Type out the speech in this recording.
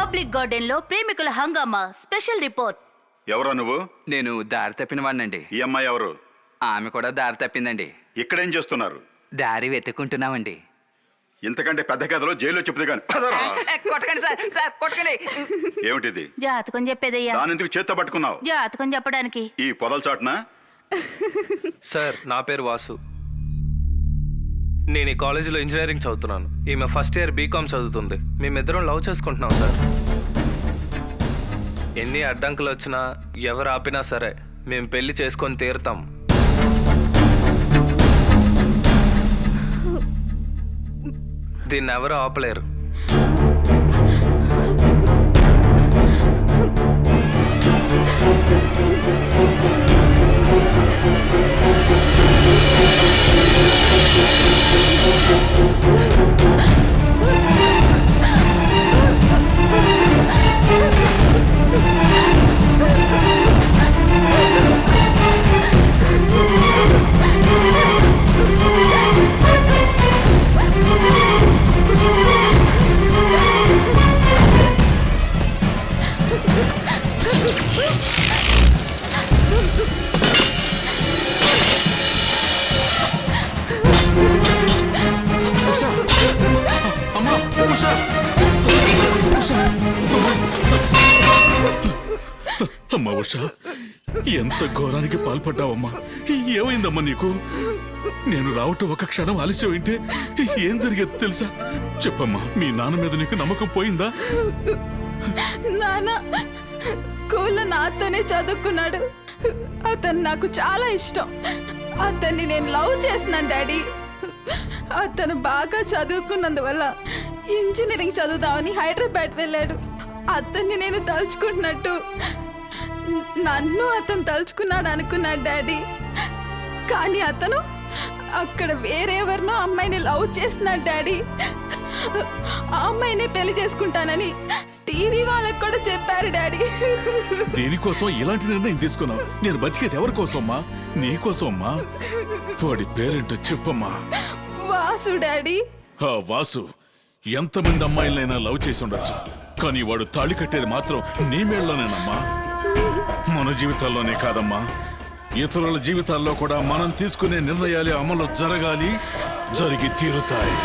Public garden లో ప్రేమికుల హంగామా స్పెషల్ రిపోర్ట్. ఎవరా నువ్వు? నేను దారి తప్పిన వాడినండి. ఈ అమ్మాయి ఎవరు? ఆమె కూడా దారి తప్పిందండి. ఇక్కడేం చేస్తున్నారు? దారి వెతుక్కుంటున్నామండి. ఇంతకంటే పెద్ద కథలో జైల్లో చెప్తే కానీ కొట్టకండి సార్, సార్ కొట్టకండి. ఏమిటిది? జాతకం చెప్పేదయ్యా. దాని ఎందుకు చేత్తో పట్టుకున్నావు? జాతకం చెప్పడానికి. ఈ పొదల చాటునా? సార్ నా పేరు వాసు. నేను ఈ కాలేజీలో ఇంజనీరింగ్ చదువుతున్నాను. ఈమె ఫస్ట్ ఇయర్ బీకామ్ చదువుతుంది. మేమిద్దరం లవ్ చేసుకుంటున్నాం సార్. ఎన్ని అడ్డంకులు వచ్చినా ఎవరు ఆపినా సరే మేము పెళ్లి చేసుకొని తీరుతాం. దీన్ని ఎవరు ఆపలేరు. అమ్మా ఉషా, ఎంత ఘోరానికి పాల్పడ్డావమ్మా? ఏమైందమ్మా నీకు? నేను రావటం ఒక క్షణం ఆలస్యం అయితే ఏం జరిగేది తెలుసా? చెప్పమ్మా, మీ నాన్న మీద నీకు నమ్మకం పోయిందా? నాన్న స్కూల్లో నాతోనే చదువుకున్నాడు. అతను నాకు చాలా ఇష్టం. అతన్ని నేను లవ్ చేస్తున్నాను డాడీ. అతను బాగా చదువుకున్నందువల్ల ఇంజనీరింగ్ చదువుదామని హైదరాబాద్ వెళ్ళాడు. అతన్ని నేను తలుచుకుంటున్నట్టు నన్ను అతను తలుచుకున్నాడు అనుకున్నాడు డాడీ. కానీ అతను అక్కడ వేరెవరినో అమ్మాయిని లవ్ చేస్తున్నాడు డాడీ. ఆ అమ్మాయిని పెళ్లి చేసుకుంటానని టీవీ వాళ్ళకు కూడా చెప్పారు డాడీ. దేనికోసం ఇలాంటి నిర్ణయం తీసుకున్నావు? నేను బతికేది ఎవరి కోసమ్మా? నీ కోసమ్మా. వాడి పేరేంటో చెప్పమ్మా. వాసు డాడీ. ఆ వాసు ఎంతమంది అమ్మాయిలైనా లవ్ చేసి ఉండొచ్చు, కానీ వాడు తాళి కట్టేది మాత్రం నీ మేళ్ళలోనేనమ్మా. మన జీవితాల్లోనే కాదమ్మా, ఇతరుల జీవితాల్లో కూడా మనం తీసుకునే నిర్ణయాలు అమలు జరగాలి, జరిగి తీరుతాయి.